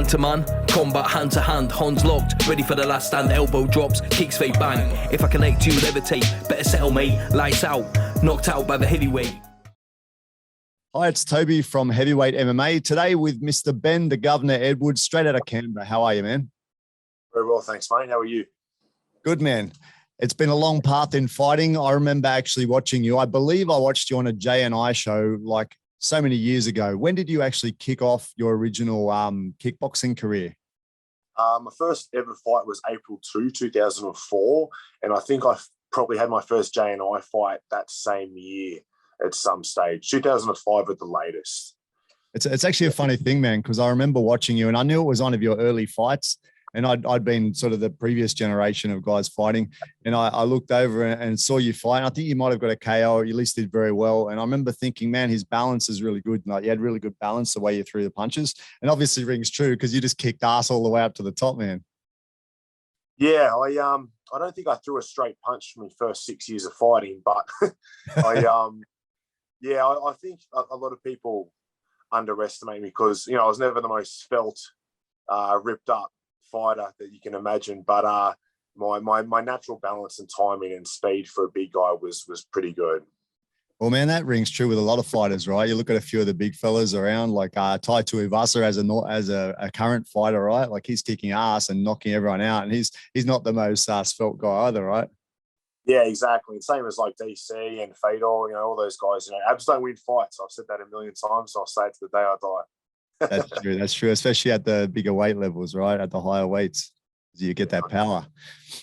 man to man, combat hand to hand, hands locked, ready for the last stand, elbow drops, kicks fade bang. If I connect you, levitate, better settle mate, lights out, knocked out by the heavyweight. Hi, it's Toby from Heavyweight MMA. Today with Mr. Ben, the Guv'nor Edwards, straight out of Canberra. How are you, man? Very well, thanks, mate. How are you? Good, man. It's been a long path in fighting. I remember actually watching you. I believe I watched you on a J&I show like so many years ago. When did you actually kick off your original kickboxing career? My first ever fight was April 2, 2004. And I think I probably had my first J&I fight that same year at some stage, 2005 at the latest. It's actually a funny thing, man, because I remember watching you and I knew it was one of your early fights. And I'd been sort of the previous generation of guys fighting. And I looked over and saw you fight. I think you might have got a KO, or you at least did very well. And I remember thinking, man, his balance is really good. Like, you had really good balance the way you threw the punches. And obviously rings true because you just kicked ass all the way up to the top, man. Yeah, I don't think I threw a straight punch for my first 6 years of fighting, but I think a lot of people underestimate me because, I was never the most svelte, ripped up fighter that you can imagine, but my natural balance and timing and speed for a big guy was pretty good. Well, man, that rings true with a lot of fighters, right? You look at a few of the big fellas around, like Tai Tuivasa as a current fighter, right? Like, he's kicking ass and knocking everyone out, and he's not the most svelte guy either, right? Yeah, exactly. Same as like DC and Fedor, all those guys. Abs don't win fights. I've said that a million times. So I'll say it to the day I die. That's true. That's true. Especially at the bigger weight levels, right? At the higher weights, you get that power,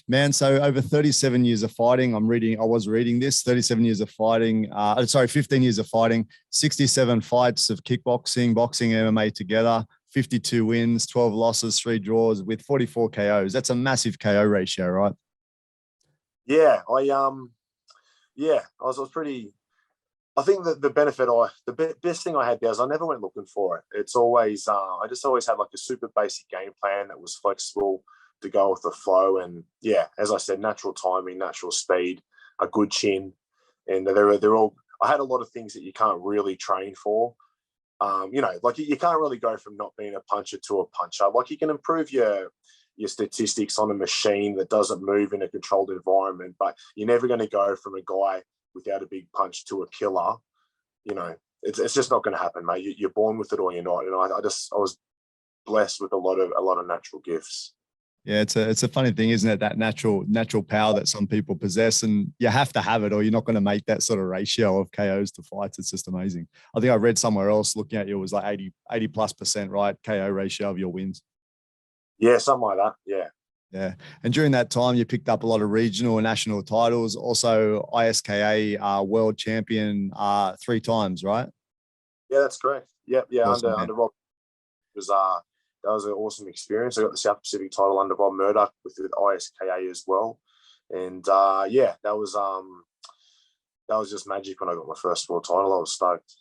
man. So over 37 years of fighting, I was reading this, 37 years of fighting, 15 years of fighting, 67 fights of kickboxing, boxing, and MMA together, 52 wins, 12 losses, 3 draws with 44 KOs. That's a massive KO ratio, right? Yeah. I was pretty, I think that the best thing I had there is I never went looking for it. It's always, I just always had like a super basic game plan that was flexible to go with the flow. And yeah, as I said, natural timing, natural speed, a good chin. And they're all, I had a lot of things that you can't really train for. Like you can't really go from not being a puncher to a puncher. Like, you can improve your statistics on a machine that doesn't move in a controlled environment, but you're never going to go from a guy without a big punch to a killer. It's just not going to happen, mate. You're born with it or you're not. And I was blessed with a lot of natural gifts. Yeah, it's a funny thing, isn't it? That natural power that some people possess, and you have to have it, or you're not going to make that sort of ratio of KOs to fights. It's just amazing. I think I read somewhere else looking at you, it was like 80+%, right? KO ratio of your wins. Yeah, something like that. Yeah. Yeah. And during that time, you picked up a lot of regional and national titles, also ISKA world champion 3 times, right? Yeah, that's correct. Yep. Yeah. Awesome, under Rob was that was an awesome experience. I got the South Pacific title under Bob Murdoch with ISKA as well. And that was just magic when I got my first world title. I was stoked.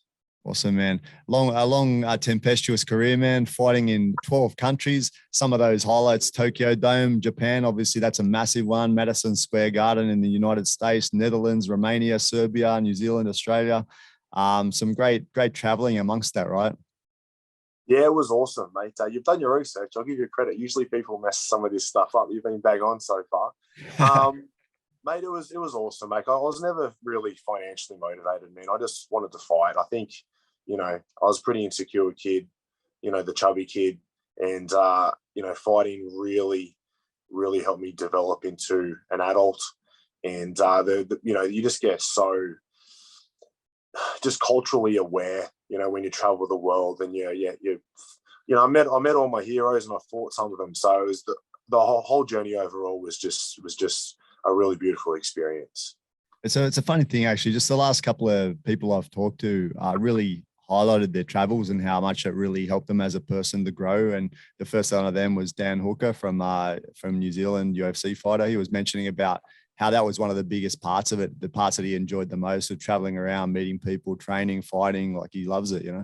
Awesome, man. A long, tempestuous career, man, fighting in 12 countries. Some of those highlights: Tokyo Dome, Japan, obviously that's a massive one, Madison Square Garden in the United States, Netherlands, Romania, Serbia, New Zealand, Australia. Some great traveling amongst that, right? Yeah, it was awesome, mate. You've done your research. I'll give you credit. Usually people mess some of this stuff up. You've been bang on so far. Mate, it was awesome, mate. I was never really financially motivated, man. I just wanted to fight. I think, I was a pretty insecure kid, the chubby kid. And, fighting really, really helped me develop into an adult. And, you just get so just culturally aware, when you travel the world. And, I met all my heroes and I fought some of them. So it was the whole journey overall was just a really beautiful experience. It's a funny thing, actually. Just the last couple of people I've talked to really highlighted their travels and how much it really helped them as a person to grow. And the first one of them was Dan Hooker from New Zealand, UFC fighter. He was mentioning about how that was one of the biggest parts of it, the parts that he enjoyed the most, of traveling around, meeting people, training, fighting. Like, he loves it, Yeah,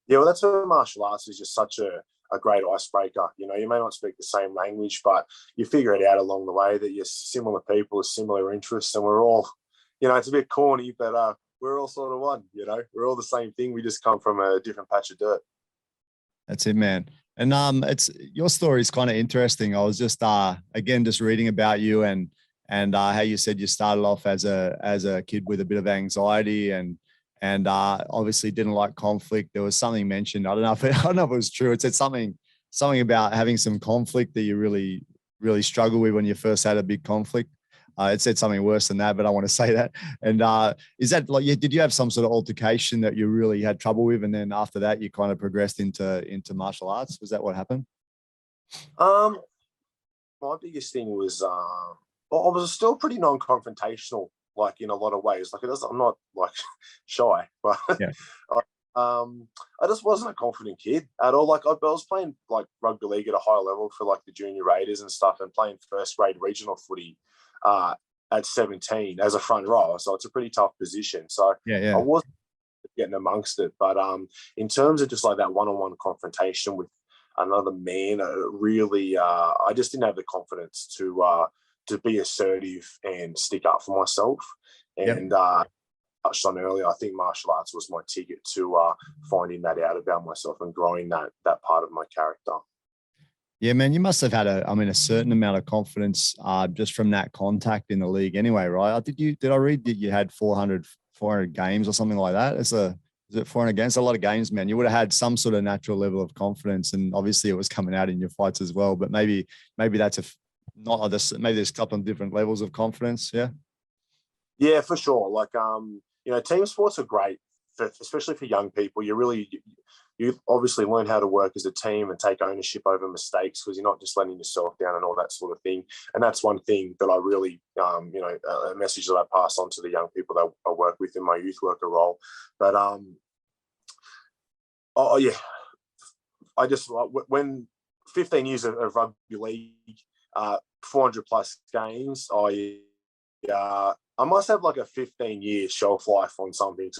well, that's why martial arts is just such a great icebreaker. You may not speak the same language, but you figure it out along the way that you're similar people with similar interests, and we're all, it's a bit corny, but we're all sort of one. We're all the same thing. We just come from a different patch of dirt. That's it, man. And it's your story is kind of interesting. I was just again just reading about you and how you said you started off as a kid with a bit of anxiety and obviously didn't like conflict. There was something mentioned. I don't know if it was true. It said something about having some conflict that you really struggle with when you first had a big conflict. It said something worse than that, but I want to say that. And is that like, did you have some sort of altercation that you really had trouble with, and then after that you kind of progressed into martial arts? Was that what happened? My biggest thing was I was still pretty non-confrontational, like in a lot of ways. Like I'm not like shy, but Yeah. I just wasn't a confident kid at all. Like I was playing like rugby league at a high level for like the junior Raiders and stuff, and playing first grade regional footy at 17 as a front rower. So it's a pretty tough position. So Yeah. I wasn't getting amongst it. But in terms of just like that one-on-one confrontation with another man, really, I just didn't have the confidence to be assertive and stick up for myself. And touched on earlier, I think martial arts was my ticket to finding that out about myself and growing that part of my character. Yeah, man, you must have had a certain amount of confidence just from that contact in the league anyway, right? Did I read that you had 400 games or something like that? Is it 400 games? A lot of games, man. You would have had some sort of natural level of confidence, and obviously it was coming out in your fights as well. But maybe that's not like this. Maybe there's a couple of different levels of confidence. Yeah. Yeah, for sure. Like team sports are great, especially for young people. You obviously learn how to work as a team and take ownership over mistakes, because you're not just letting yourself down and all that sort of thing. And that's one thing that I really, a message that I pass on to the young people that I work with in my youth worker role. But I just, when 15 years of rugby league, 400 plus games, I must have like a 15-year shelf life on something.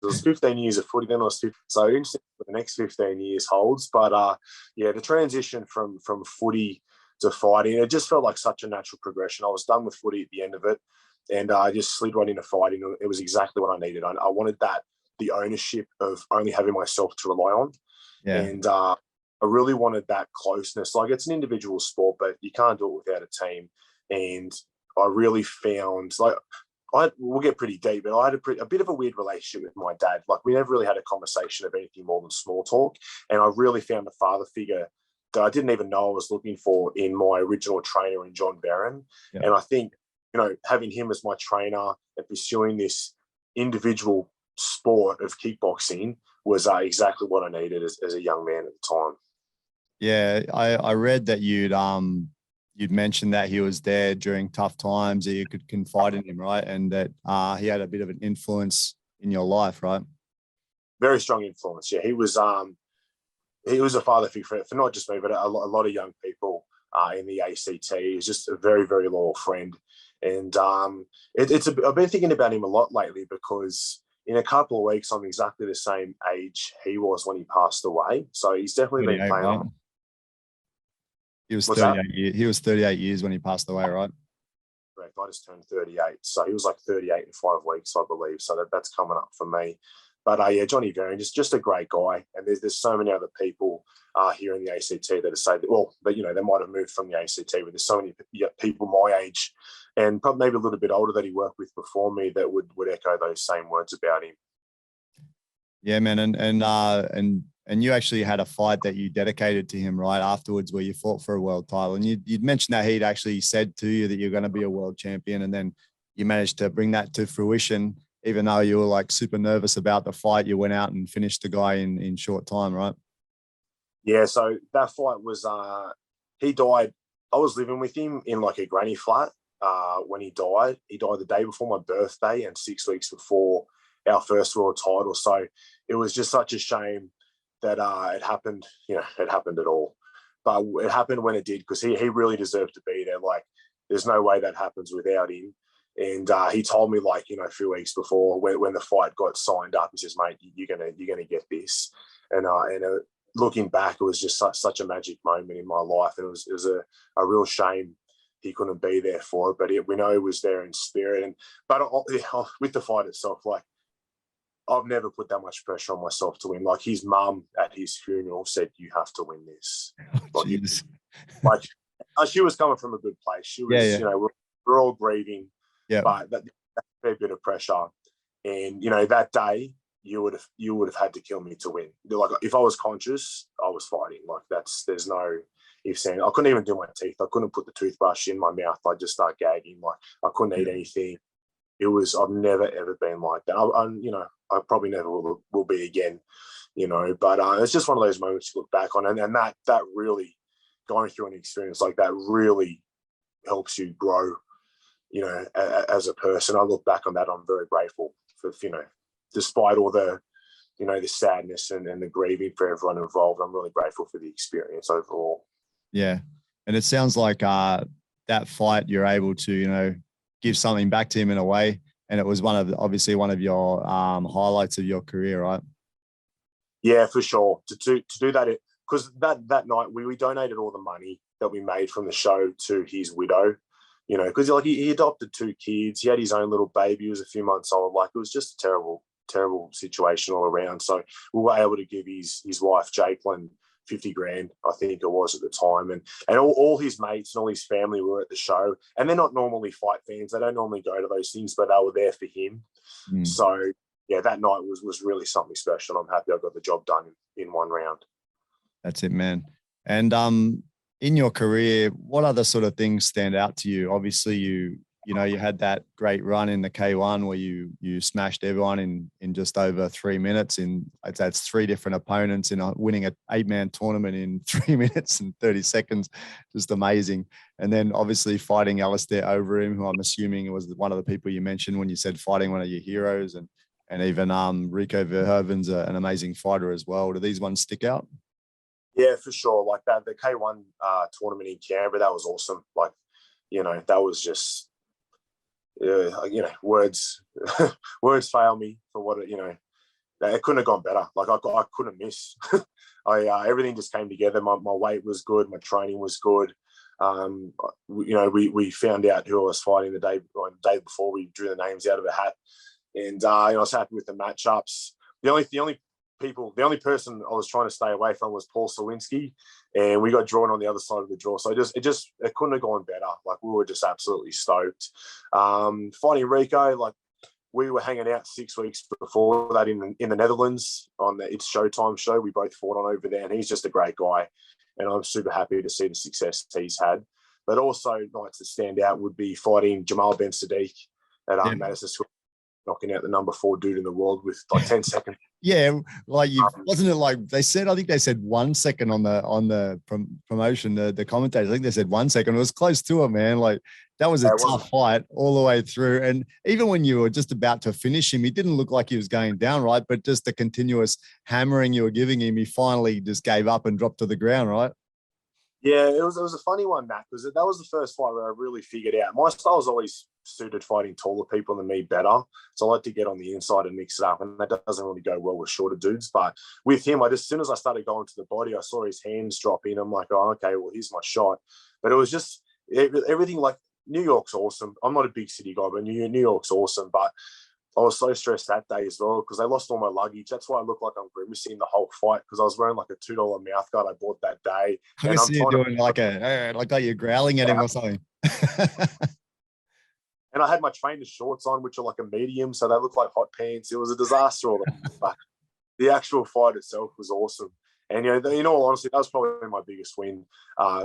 It was 15 years of footy, then I was 15. So interesting what the next 15 years holds. But the transition from footy to fighting, it just felt like such a natural progression. I was done with footy at the end of it, and I just slid right into fighting. It was exactly what I needed. I wanted the ownership of only having myself to rely on. Yeah. And I really wanted that closeness. Like, it's an individual sport, but you can't do it without a team. And I really found, like, we'll get pretty deep, but I had a bit of a weird relationship with my dad. Like, we never really had a conversation of anything more than small talk. And I really found a father figure that I didn't even know I was looking for in my original trainer in John Barron. Yeah. And I think, having him as my trainer and pursuing this individual sport of kickboxing was exactly what I needed as a young man at the time. Yeah, I read that you'd mentioned that he was there during tough times, that you could confide in him, right? And that he had a bit of an influence in your life, right? Very strong influence. Yeah, he was a father figure for not just me, but a lot of young people in the ACT. He's just a very, very loyal friend. And I've been thinking about him a lot lately, because in a couple of weeks, I'm exactly the same age he was when he passed away. So he's definitely been playing on. He was 38 years. He was 38 years when he passed away, right? Correct. I just turned 38. So he was like 38 in 5 weeks, I believe. So that's coming up for me. But Johnny Varian, just a great guy. And there's so many other people here in the ACT that are saying, well, but they might have moved from the ACT, but there's so many people my age and probably maybe a little bit older that he worked with before me that would echo those same words about him. Yeah, man. And you actually had a fight that you dedicated to him right afterwards, where you fought for a world title. And you'd mentioned that he'd actually said to you that you're going to be a world champion. And then you managed to bring that to fruition, even though you were like super nervous about the fight. You went out and finished the guy in short time, right? Yeah. So that fight was, he died. I was living with him in like a granny flat when he died. He died the day before my birthday and 6 weeks before our first world title. So it was just such a shame that it happened, it happened at all. But it happened when it did, because he really deserved to be there. Like, there's no way that happens without him. And he told me, like, a few weeks before when the fight got signed up, he says, mate, you're gonna get this. And looking back, it was just such a magic moment in my life. And it was a real shame he couldn't be there for it. But we know he was there in spirit. But with the fight itself, like, I've never put that much pressure on myself to win. Like his mum at his funeral said, "You have to win this." Oh, like she was coming from a good place. She was, you know, we're all grieving, but that's a fair bit of pressure. And you know, that day you would have had to kill me to win. Like if I was conscious, I was fighting. Like there's no ifs and I couldn't even do my teeth. I couldn't put the toothbrush in my mouth. I just start gagging. Like I couldn't eat anything. I've never ever been like that. You know, I probably never will be again. You know, but it's just one of those moments you look back on, and that really, going through an experience like that really helps you grow. You know, as a person, I look back on that. I'm very grateful for, you know, despite all the, you know, the sadness and the grieving for everyone involved. I'm really grateful for the experience overall. Yeah, and it sounds like that fight you're able to, you know, give something back to him in a way, and it was obviously one of your highlights of your career, right? Yeah, for sure. To do that, because that night we donated all the money that we made from the show to his widow. You know, because like he adopted 2 kids, he had his own little baby who was a few months old. Like it was just a terrible situation all around. So we were able to give his wife Jacqueline 50 grand, I think it was at the time. And all his mates and all his family were at the show. And they're not normally fight fans. They don't normally go to those things, but they were there for him. So, yeah, that night was really something special. I'm happy I got the job done in one round. That's it, man. And in your career, what other sort of things stand out to you? Obviously, you had that great run in the K1 where you smashed everyone in just over 3 minutes. That's 3 different opponents in winning an 8-man tournament in 3 minutes and 30 seconds. Just amazing. And then obviously fighting Alistair Overeem, who I'm assuming was one of the people you mentioned when you said fighting one of your heroes, and even Rico Verhoeven's an amazing fighter as well. Do these ones stick out? Yeah, for sure. Like that, the K1 tournament in Canberra, that was awesome. Like, you know, that was just, you know, words fail me for what it, you know, it couldn't have gone better. Like I couldn't miss. Everything just came together. My weight was good. My training was good. You know, we found out who I was fighting the day before. We drew the names out of a hat, and you know, I was happy with the matchups. The only person I was trying to stay away from was Paul Sawinski, and we got drawn on the other side of the draw. So it couldn't have gone better. Like we were just absolutely stoked. Fighting Rico, like we were hanging out 6 weeks before that in the Netherlands on the It's Showtime show. We both fought on over there, and he's just a great guy, and I'm super happy to see the success he's had. But also nights that stand out would be fighting Jamal Ben Sadiq at Madison Square, knocking out the number 4 dude in the world with like 10 seconds. Yeah, like wasn't it like they said? I think they said 1 second on the promotion. The commentators, I think they said 1 second. It was close to it, man. Like that was a tough fight all the way through. And even when you were just about to finish him, he didn't look like he was going down, right? But just the continuous hammering you were giving him, he finally just gave up and dropped to the ground, right? Yeah, it was a funny one, Matt, because that was the first fight where I really figured out my style is always suited fighting taller people than me better. So I like to get on the inside and mix it up, and that doesn't really go well with shorter dudes. But with him, as soon as I started going to the body, I saw his hands drop in. I'm like, oh, okay, well, here's my shot. But it was just everything. Like New York's awesome. I'm not a big city guy, but New York's awesome. But I was so stressed that day as well because they lost all my luggage. That's why I look like I'm grimacing the whole fight because I was wearing like a $2 mouth guard I bought that day. I can see you doing like you're growling at him or something. And I had my trainer shorts on, which are like a medium, so they look like hot pants. It was a disaster. But the actual fight itself was awesome. And, in all honesty, that was probably my biggest win.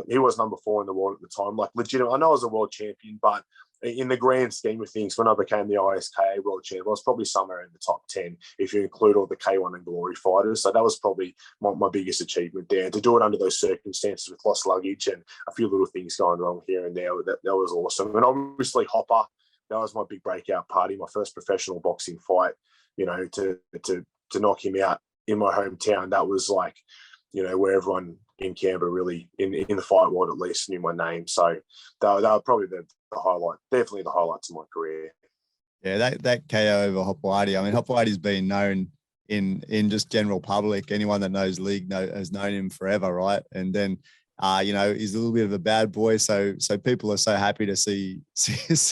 He was number 4 in the world at the time. Like, legitimate. I know I was a world champion, but in the grand scheme of things, when I became the ISKA world champion, I was probably somewhere in the top 10 if you include all the K1 and Glory fighters. So that was probably my biggest achievement there. To do it under those circumstances with lost luggage and a few little things going wrong here and there, that was awesome. And obviously Hopper, that was my big breakout party, my first professional boxing fight, to knock him out in my hometown. That was like, where everyone in Canberra really, in the fight world at least, knew my name. So they were probably the highlight, definitely the highlights of my career. Yeah, that KO over Hopewadi. I mean, Hopewadi's been known in just general public. Anyone that knows League has known him forever, right? And then You know, he's a little bit of a bad boy, so people are so happy to see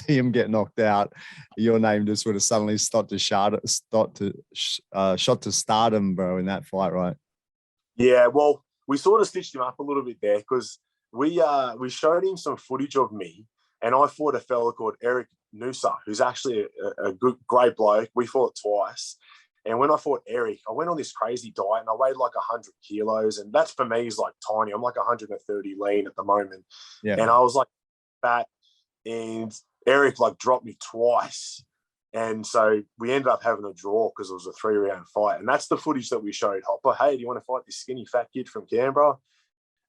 him get knocked out. Your name just would have suddenly shot to stardom, bro, in that fight, right? Yeah, well, we sort of stitched him up a little bit there because we showed him some footage of me, and I fought a fella called Eric Noosa, who's actually a great bloke. We fought twice. And when I fought Eric, I went on this crazy diet and I weighed like 100 kilos. And that's for me is like tiny. I'm like 130 lean at the moment. Yeah. And I was like fat. And Eric like dropped me twice. And so we ended up having a draw because it was a 3-round fight. And that's the footage that we showed Hopper. Hey, do you want to fight this skinny fat kid from Canberra?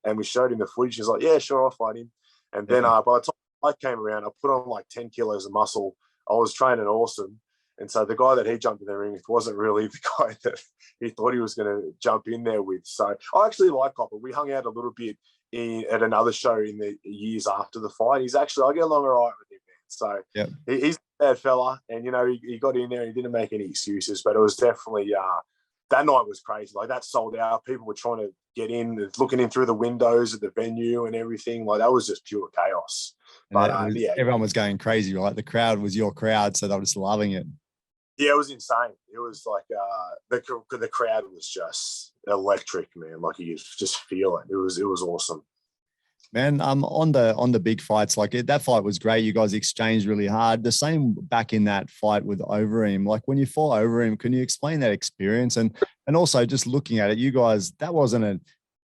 And we showed him the footage. He's like, yeah, sure, I'll fight him. And then by the time I came around, I put on like 10 kilos of muscle. I was training awesome. And so the guy that he jumped in the ring with wasn't really the guy that he thought he was going to jump in there with. So I actually like Copper. We hung out a little bit at another show in the years after the fight. I get along all right with him, man. So he's a bad fella. And, you know, he got in there and he didn't make any excuses, but it was definitely that night was crazy. Like that sold out. People were trying to get in, looking in through the windows at the venue and everything. Like that was just pure chaos. But everyone was going crazy, right? The crowd was your crowd, so they were just loving it. Yeah, it was insane. It was like the crowd was just electric, man. Like you just feel it. It was awesome. Man, on the big fights, like that fight was great. You guys exchanged really hard. The same back in that fight with Overeem. Like when you fought Overeem, can you explain that experience? And also just looking at it, you guys, that wasn't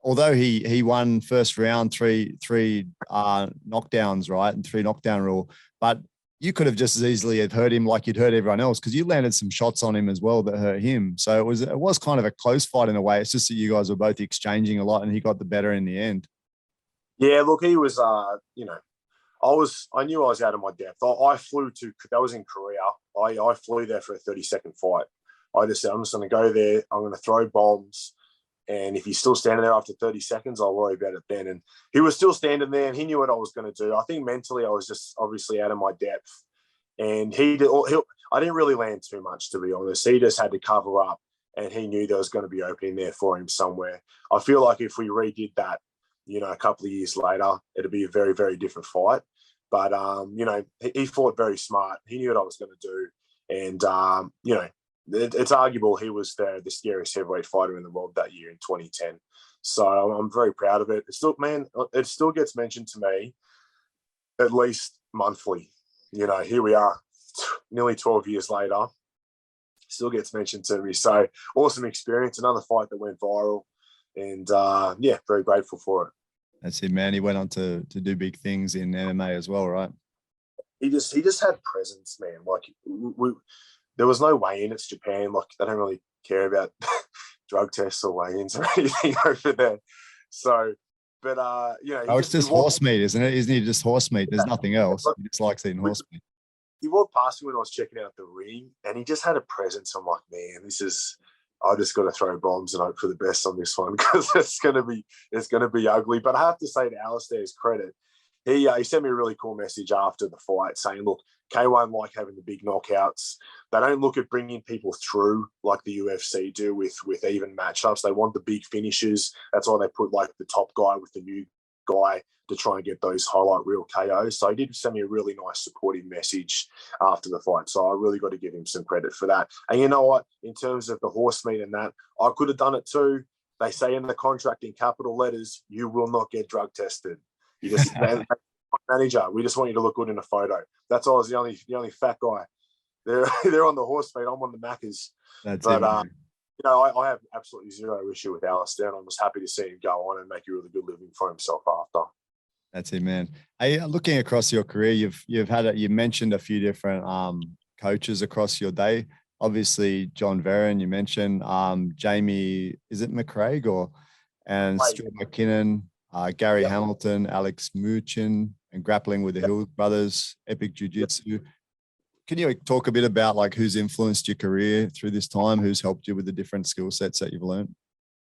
although he won first round, three knockdowns, right? And 3 knockdown rule, but you could have just as easily have hurt him like you'd hurt everyone else because you landed some shots on him as well that hurt him. So it was kind of a close fight in a way. It's just that you guys were both exchanging a lot and he got the better in the end. Yeah, look, he was, you know, I knew I was out of my depth. I flew that was in Korea. I flew there for a 30-second fight. I just said, I'm just going to go there. I'm going to throw bombs. And if he's still standing there after 30 seconds, I'll worry about it then. And he was still standing there and he knew what I was going to do. I think mentally I was just obviously out of my depth. And I didn't really land too much, to be honest. He just had to cover up and he knew there was going to be opening there for him somewhere. I feel like if we redid that, you know, a couple of years later, it'd be a very, very different fight. But, you know, he fought very smart. He knew what I was going to do. And, you know, it's arguable he was the scariest heavyweight fighter in the world that year in 2010. So I'm very proud of it. It still gets mentioned to me at least monthly. You know, here we are nearly 12 years later, still gets mentioned to me. So awesome experience, another fight that went viral and very grateful for it. That's it, man. He went on to do big things in MMA as well, right? He just had presence, man. Like there was no weigh-in. It's Japan. Like they don't really care about drug tests or weigh-ins or anything over there. So, but you know, it's just horse meat, isn't it? Isn't he just horse meat? There's nothing else. He just likes eating horse meat. He walked past me when I was checking out the ring, and he just had a presence. I'm like, man, I just got to throw bombs and hope for the best on this one because it's going to be ugly. But I have to say to Alistair's credit, he sent me a really cool message after the fight saying, look, K1 like having the big knockouts. They don't look at bringing people through like the UFC do with even matchups. They want the big finishes. That's why they put like the top guy with the new guy to try and get those highlight reel KOs. So he did send me a really nice supportive message after the fight. So I really got to give him some credit for that. And you know what? In terms of the horse meat and that, I could have done it too. They say in the contract in capital letters, you will not get drug tested. You just manager. We just want you to look good in a photo. That's all. I was the only fat guy. They're on the horse meat. I'm on the Maccas. That's but, it. You know, I have absolutely zero issue with Alistair, and I'm just happy to see him go on and make a really good living for himself after. That's it, man. Hey, looking across your career, you mentioned a few different coaches across your day. Obviously, John Verrin, you mentioned Jamie, is it McCraig and Stuart McKinnon, Gary Hamilton, Alex Muchin, and Grappling with the Hill Brothers, Epic Jiu-Jitsu. Can you talk a bit about like who's influenced your career through this time? Who's helped you with the different skill sets that you've learned?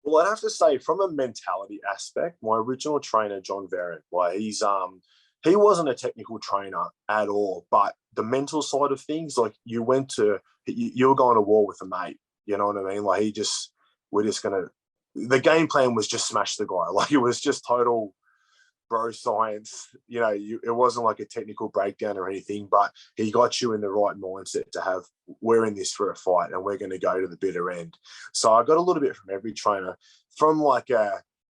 Well, I'd have to say from a mentality aspect, my original trainer, John Verrin, like he wasn't a technical trainer at all, but the mental side of things, like you were going to war with a mate, you know what I mean? Like we're just going to the game plan was just smash the guy. Like, it was just total bro science. You know, it wasn't like a technical breakdown or anything, but he got you in the right mindset to have, we're in this for a fight and we're going to go to the bitter end. So I got a little bit from every trainer, from like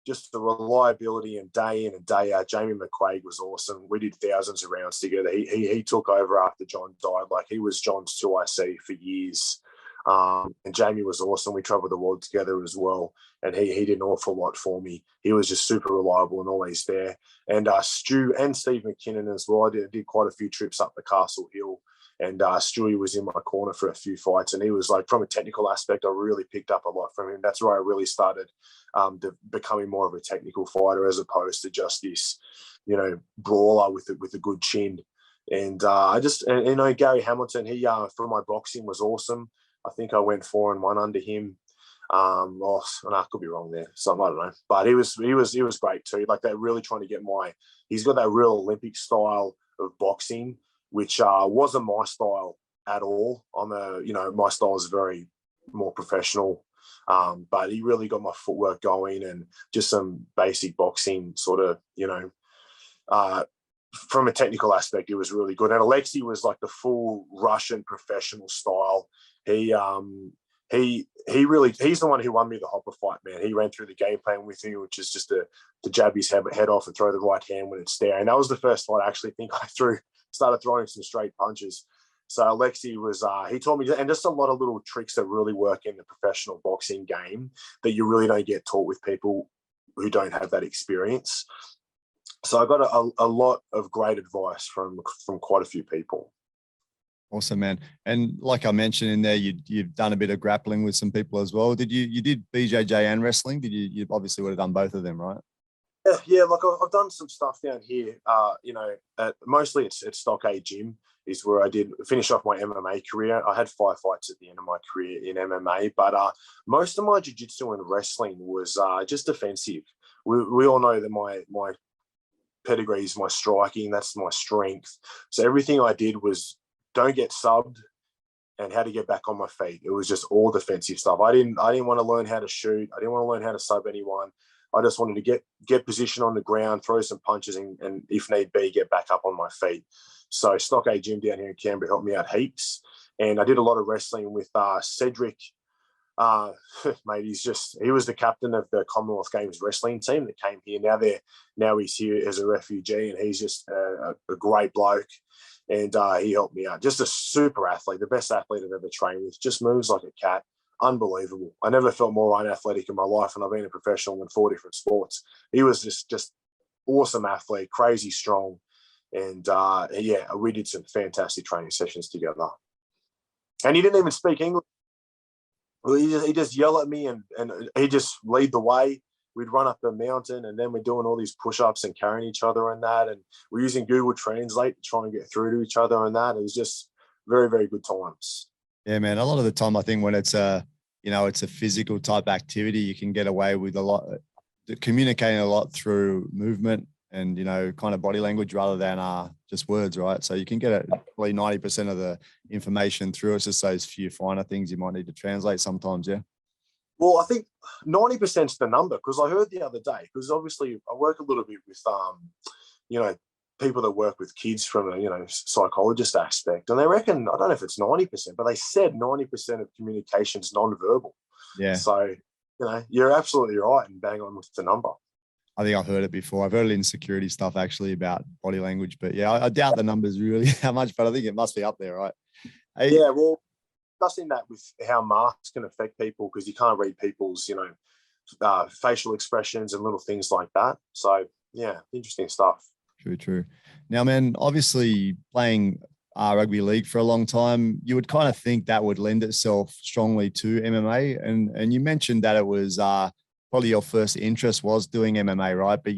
just the reliability and day in and day out. Jamie McQuaig was awesome. We did thousands of rounds together. He took over after John died. Like, he was John's 2IC for years. And Jamie was awesome. We traveled the world together as well. And he did an awful lot for me. He was just super reliable and always there. And Stu and Steve McKinnon as well. I did quite a few trips up the Castle Hill. And Stewie was in my corner for a few fights. And he was like, from a technical aspect, I really picked up a lot from him. That's where I really started becoming more of a technical fighter, as opposed to just this, you know, brawler with a good chin. And Gary Hamilton, he for my boxing was awesome. I think I went 4-1 under him. I could be wrong there. So I don't know. But he was great too. Like, that really trying to get he's got that real Olympic style of boxing, which wasn't my style at all. My style is very more professional. But he really got my footwork going, and just some basic boxing sort of, from a technical aspect, it was really good. And Alexei was like the full Russian professional style. He's the one who won me the Hopper fight, man. He ran through the game plan with me, which is just to jab his head off and throw the right hand when it's there. And that was the first fight I actually think I started throwing some straight punches. So Alexei was, he taught me, and just a lot of little tricks that really work in the professional boxing game that you really don't get taught with people who don't have that experience. So I got a lot of great advice from quite a few people. Awesome, man. And like I mentioned in there, you've done a bit of grappling with some people as well. You did BJJ and wrestling? You obviously would have done both of them, right? Yeah. Like, I've done some stuff down here. Mostly it's Stockade Gym is where I did finish off my MMA career. I had 5 fights at the end of my career in MMA, but most of my jiu-jitsu and wrestling was just defensive. We all know that my pedigree is my striking. That's my strength. So everything I did was don't get subbed and how to get back on my feet. It was just all defensive stuff. I didn't want to learn how to shoot. I didn't want to learn how to sub anyone. I just wanted to get position on the ground, throw some punches, and if need be, get back up on my feet. So Stockade Gym down here in Canberra helped me out heaps. And I did a lot of wrestling with Cedric. Mate, he was the captain of the Commonwealth Games wrestling team that came here. Now he's here as a refugee, and he's just a great bloke. And he helped me out. Just a super athlete, the best athlete I've ever trained with. Just moves like a cat. Unbelievable. I never felt more unathletic in my life, and I've been a professional in 4 different sports. He was just awesome athlete, crazy strong. And we did some fantastic training sessions together. And he didn't even speak English. He just yelled at me and he just lead the way. We'd run up the mountain, and then we're doing all these push-ups and carrying each other and that. And we're using Google Translate to try and get through to each other and that. It was just very, very good times. Yeah, man. A lot of the time, I think when it's a physical type activity, you can get away with communicating a lot through movement and, kind of body language rather than just words, right? So you can get probably 90% of the information through. It's just those few finer things you might need to translate sometimes, yeah? Well, I think 90% is the number, because I heard the other day, because obviously I work a little bit with, people that work with kids from a, psychologist aspect. And they reckon, I don't know if it's 90%, but they said 90% of communication is non-verbal. Yeah. So, you're absolutely right and bang on with the number. I think I've heard it before. I've heard it in security stuff actually about body language, but yeah, I doubt the numbers really how much, but I think it must be up there, right? Hey, yeah, well, discussing that with how masks can affect people, because you can't read people's, facial expressions and little things like that. So, yeah, interesting stuff. True. Now, man, obviously playing rugby league for a long time, you would kind of think that would lend itself strongly to MMA. And you mentioned that it was probably your first interest was doing MMA, right? But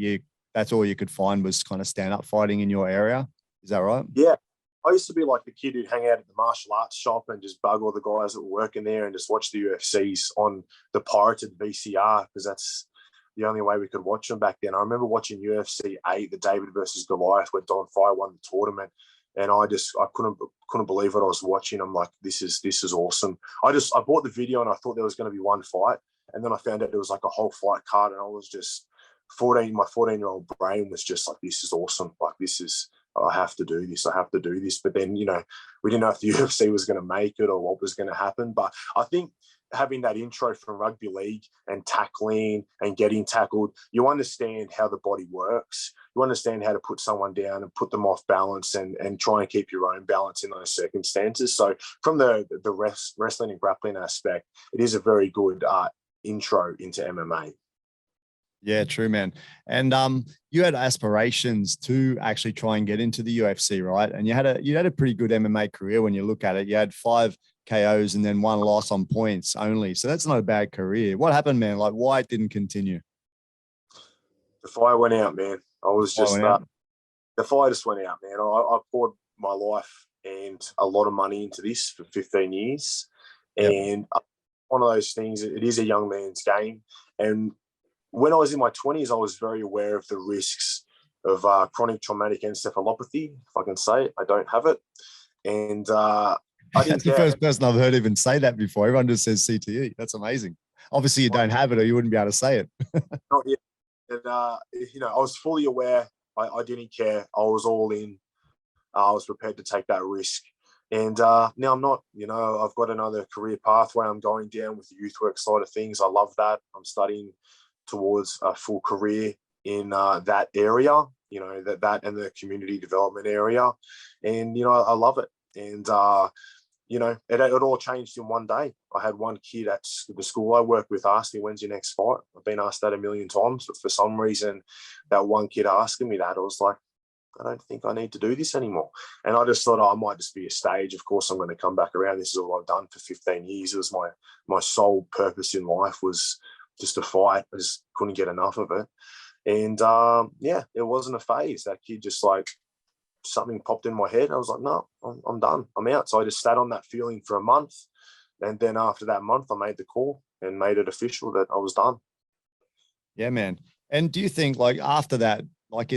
that's all you could find was kind of stand-up fighting in your area. Is that right? Yeah. I used to be like the kid who'd hang out at the martial arts shop and just bug all the guys that were working there and just watch the UFCs on the pirated VCR, because that's the only way we could watch them back then. I remember watching UFC 8, the David versus Goliath, where Don Fire won the tournament, and I couldn't believe what I was watching. I'm like, this is awesome. I bought the video and I thought there was going to be one fight, And then I found out it was like a whole fight card, and I was just 14. My 14-year-old brain was just like, this is awesome. Like, this is, I have to do this. I have to do this. But then, you know, we didn't know if the UFC was going to make it or what was going to happen. But I think having that intro from rugby league and tackling and getting tackled, you understand how the body works. You understand how to put someone down and put them off balance and try and keep your own balance in those circumstances. So from the wrestling and grappling aspect, it is a very good intro into MMA. Yeah, true, man. And you had aspirations to actually try and get into the UFC, right? And you had a pretty good MMA career when you look at it. You had 5 KOs and then 1 loss on points only. So that's not a bad career. What happened, man? Like, why it didn't continue? The fire went out, man. I was just the fire just went out, man. I poured my life and a lot of money into this for 15 years. Yep. And one of those things, it is a young man's game. And when I was in my 20s, I was very aware of the risks of chronic traumatic encephalopathy, if I can say it. I don't have it. And that's the first person I've heard even say that before. Everyone just says CTE. That's amazing. Obviously, you don't have it or you wouldn't be able to say it. Not yet. And, you know, I was fully aware. I didn't care. I was all in. I was prepared to take that risk. And now I'm not, you know, I've got another career pathway I'm going down with the youth work side of things. I love that. I'm studying towards a full career in that area, you know, that and the community development area. And, you know, I love it. And, you know, it all changed in one day. I had one kid at the school I work with ask me, when's your next fight? I've been asked that a million times, but for some reason, that one kid asking me that, I was like, I don't think I need to do this anymore. And I just thought, oh, it might just be a stage. Of course, I'm going to come back around. This is all I've done for 15 years. It was my sole purpose in life was just to fight. I just couldn't get enough of it. And yeah, it wasn't a phase. That kid just like, something popped in my head. I was like, no, I'm done. I'm out. So I just sat on that feeling for a month. And then after that month, I made the call and made it official that I was done. Yeah, man. And do you think like after that, like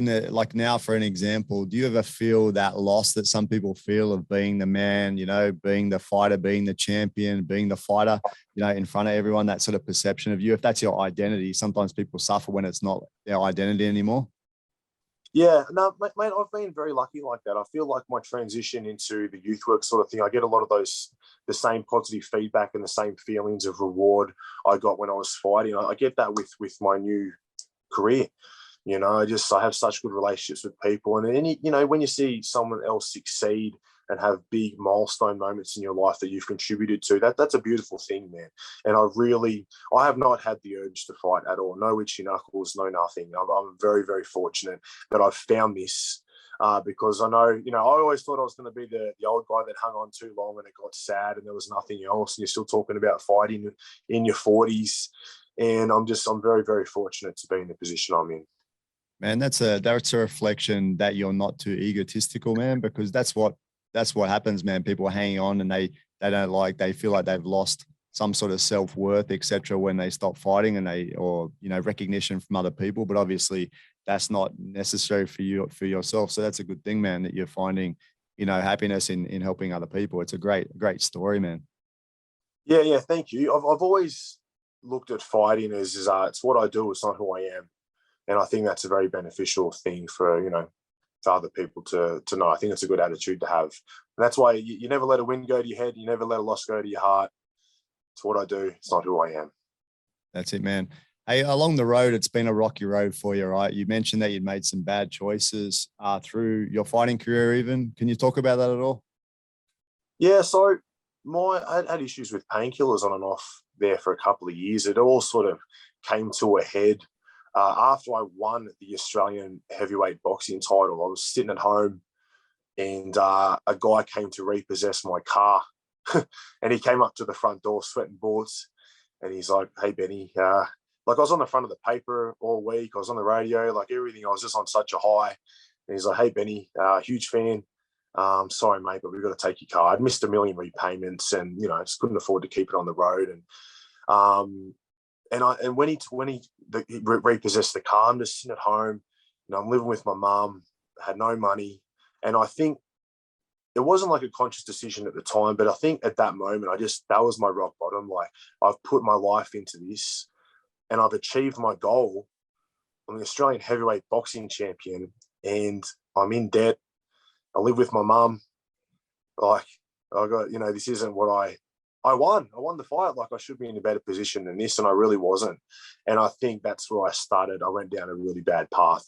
now, for an example, do you ever feel that loss that some people feel of being the man, you know, being the fighter, being the champion, being the fighter, you know, in front of everyone, that sort of perception of you? If that's your identity, sometimes people suffer when it's not their identity anymore. Yeah, no, mate, I've been very lucky like that. I feel like my transition into the youth work sort of thing, I get a lot of the same positive feedback and the same feelings of reward I got when I was fighting. I get that with my new career. You know, I have such good relationships with people. And then, you know, when you see someone else succeed and have big milestone moments in your life that you've contributed to, that's a beautiful thing, man. And I have not had the urge to fight at all. No itchy knuckles, no nothing. I'm very, very fortunate that I've found this because I know, you know, I always thought I was going to be the old guy that hung on too long and it got sad and there was nothing else. And you're still talking about fighting in your 40s. And I'm very, very fortunate to be in the position I'm in. Man, that's a reflection that you're not too egotistical, man, because that's what happens, man. People hang on and they feel like they've lost some sort of self-worth, etc., when they stop fighting and or you know, recognition from other people. But obviously that's not necessary for yourself. So that's a good thing, man, that you're finding, you know, happiness in helping other people. It's a great story, man. Yeah, thank you. I've always looked at fighting as it's what I do, it's not who I am. And I think that's a very beneficial thing for, you know, for other people to know. I think it's a good attitude to have. And that's why you never let a win go to your head. You never let a loss go to your heart. It's what I do. It's not who I am. That's it, man. Hey, along the road, it's been a rocky road for you, right? You mentioned that you'd made some bad choices through your fighting career even. Can you talk about that at all? Yeah, so I had issues with painkillers on and off there for a couple of years. It all sort of came to a head after I won the Australian heavyweight boxing title. I was sitting at home and a guy came to repossess my car and he came up to the front door sweating bullets and he's like, hey, Benny, like I was on the front of the paper all week. I was on the radio, like everything. I was just on such a high. And he's like, hey, Benny, huge fan. Sorry, mate, but we've got to take your car. I'd missed a million repayments and, you know, I just couldn't afford to keep it on the road. And when he repossessed the car, I'm just sitting at home, you know, I'm living with my mum, had no money. And I think it wasn't like a conscious decision at the time, but I think at that moment, that was my rock bottom. Like, I've put my life into this and I've achieved my goal. I'm the Australian heavyweight boxing champion and I'm in debt. I live with my mum. Like, I got, this isn't what I won. I won the fight. Like, I should be in a better position than this, and I really wasn't. And I think that's where I started. I went down a really bad path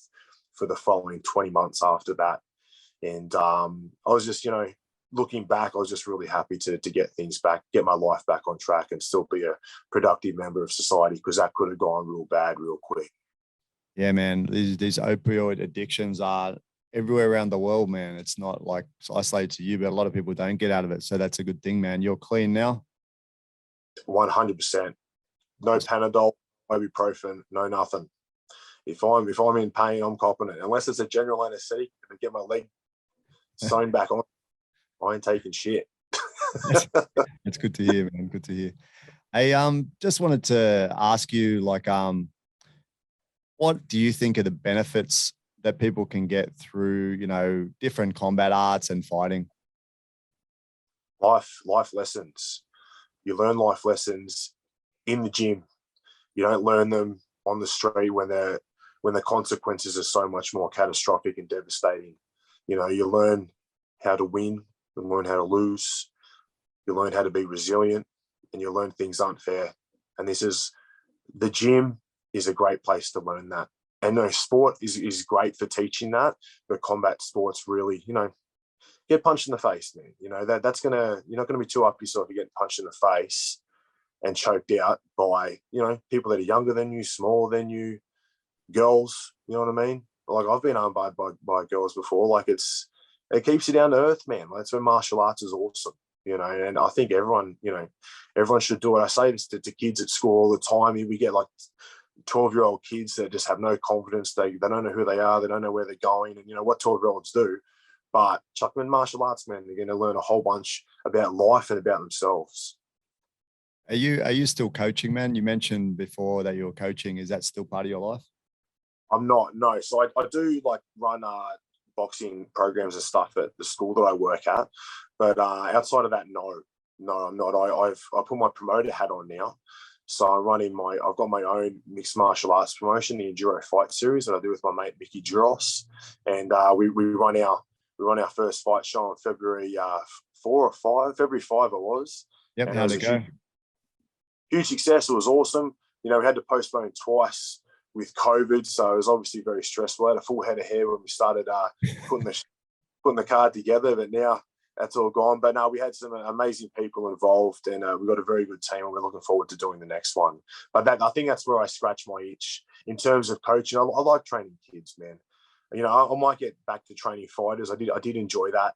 for the following 20 months after that. And I was just, looking back, I was just really happy to get things back, get my life back on track and still be a productive member of society, because that could have gone real bad real quick. Yeah, man. These opioid addictions are everywhere around the world, man. It's not like it's isolated to you, but a lot of people don't get out of it. So that's a good thing, man. You're clean now? 100%. No Panadol, no ibuprofen, no nothing. If I'm in pain, I'm copping it. Unless it's a general anesthetic and get my leg sewn back on, I ain't taking shit. That's good to hear, man. Good to hear. Hey, just wanted to ask you, like, what do you think are the benefits that people can get through, different combat arts and fighting? Life lessons. You learn life lessons in the gym. You don't learn them on the street when the consequences are so much more catastrophic and devastating. You learn how to win, you learn how to lose, you learn how to be resilient, and you learn things aren't fair. And the gym is a great place to learn that. And sport is great for teaching that, but combat sports really, get punched in the face, man. You're not gonna be too up yourself. You're getting punched in the face and choked out by, people that are younger than you, smaller than you, girls, you know what I mean? Like, I've been armbarred by girls before. Like, it keeps you down to earth, man. Like, that's where martial arts is awesome, and I think everyone should do it. I say this to kids at school all the time. We get like 12-year-old kids that just have no confidence. They don't know who they are. They don't know where they're going. And what 12-year-olds do. But chuck them in martial arts, man. They're going to learn a whole bunch about life and about themselves. Are you still coaching, man? You mentioned before that you're coaching. Is that still part of your life? I'm not, no. So I do like run boxing programs and stuff at the school that I work at. But outside of that, no, I'm not. I put my promoter hat on now. So I've got my own mixed martial arts promotion, the Enduro Fights Series, that I do with my mate Mickey Duros, and we run our first fight show on February 4 or 5. February 5 it was. Yep. And how'd it go? Huge success. It was awesome. We had to postpone twice with COVID, so it was obviously very stressful. I had a full head of hair when we started putting the card together, but now that's all gone. But no, we had some amazing people involved, and we've got a very good team, and we're looking forward to doing the next one. But I think that's where I scratch my itch in terms of coaching. I like training kids, man. I might get back to training fighters. I did enjoy that,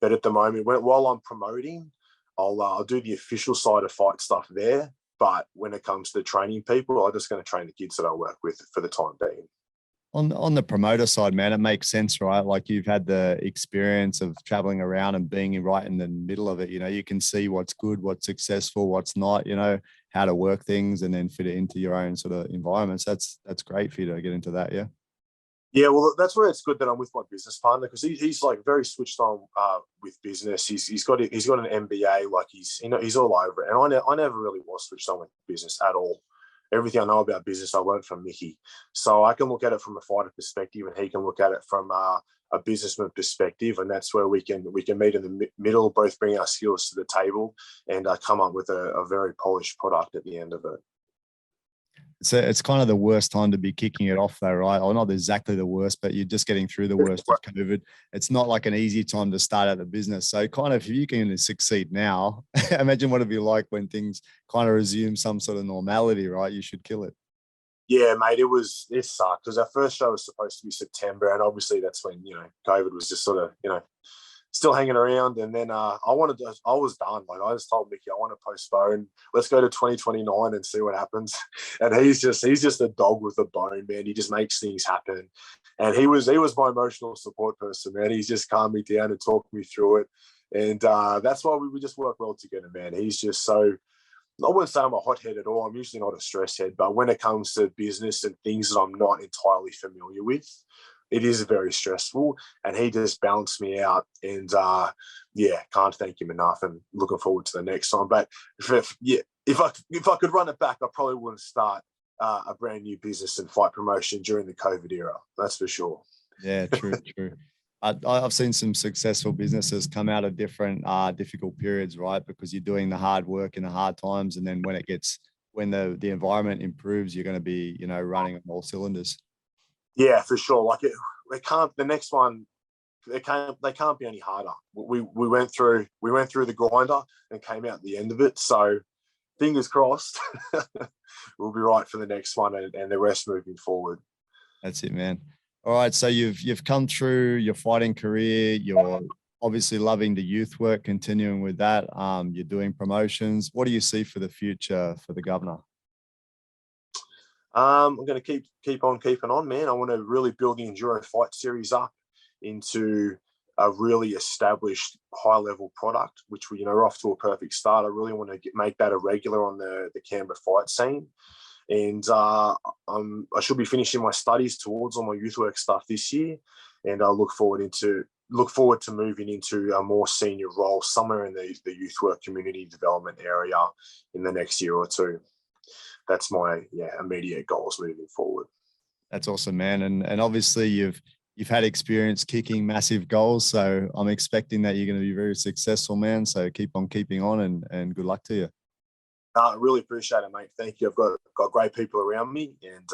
but at the moment, while I'm promoting, I'll do the official side of fight stuff there. But when it comes to training people, I'm just going to train the kids that I work with for the time being. On the promoter side, man, it makes sense, right? Like, you've had the experience of traveling around and being right in the middle of it. You can see what's good, what's successful, what's not, how to work things and then fit it into your own sort of environments. That's great for you to get into that. Yeah. Yeah, well, that's where it's good that I'm with my business partner, because he's like very switched on with business. He's got an MBA, like he's all over it. And I never really was switched on with business at all. Everything I know about business, I learned from Mickey. So I can look at it from a fighter perspective, and he can look at it from a businessman perspective, and that's where we can meet in the middle, both bring our skills to the table, and come up with a very polished product at the end of it. So it's kind of the worst time to be kicking it off, though, right? Or not exactly the worst, but you're just getting through the worst of COVID. It's not like an easy time to start out the business. So kind of, if you can succeed now, imagine what it'd be like when things kind of resume some sort of normality, right? You should kill it. Yeah, mate, it sucked, because our first show was supposed to be September, and obviously that's when, COVID was just sort of, still hanging around. And then I was done. Like, I just told Mickey, I want to postpone. Let's go to 2029 and see what happens. And he's just a dog with a bone, man. He just makes things happen. And he was my emotional support person, man. He's just calmed me down and talked me through it. And that's why we just work well together, man. He's just so, I wouldn't say I'm a hothead at all. I'm usually not a stress head, but when it comes to business and things that I'm not entirely familiar with, it is very stressful, and he just balanced me out. And can't thank him enough, and looking forward to the next time. But if I could run it back, I probably wouldn't start a brand new business and fight promotion during the COVID era. That's for sure. Yeah, true. I've seen some successful businesses come out of different difficult periods, right? Because you're doing the hard work in the hard times, and then when the environment improves, you're going to be, running on all cylinders. Yeah, for sure. Like the next one, they can't be any harder. We went through the grinder and came out the end of it. So fingers crossed, we'll be right for the next one and the rest moving forward. That's it, man. All right, so you've come through your fighting career. You're obviously loving the youth work, continuing with that. You're doing promotions. What do you see for the future for the Guv'nor? I'm going to keep on keeping on, man. I want to really build the Enduro Fights Series up into a really established high-level product, which we're off to a perfect start. I really want to make that a regular on the Canberra fight scene. And I should be finishing my studies towards all my youth work stuff this year, and I look forward to moving into a more senior role somewhere in the youth work community development area in the next year or two. That's my immediate goals moving forward. That's awesome, man. And obviously you've had experience kicking massive goals, so I'm expecting that you're going to be very successful, man. So keep on keeping on, and good luck to you. I really appreciate it, mate. Thank you. I've got great people around me, and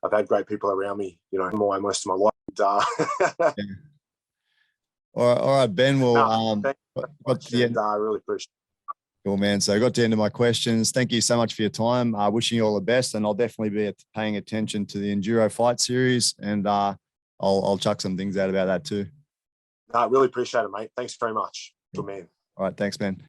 I've had great people around me, most of my life. Yeah. All right, Ben. Well, I really appreciate it. Cool, man. So I got to the end of my questions. Thank you so much for your time. Wishing you all the best, and I'll definitely be paying attention to the Enduro Fight Series, and I'll chuck some things out about that too. I really appreciate it, mate. Thanks very much. Good man. All right, thanks, man.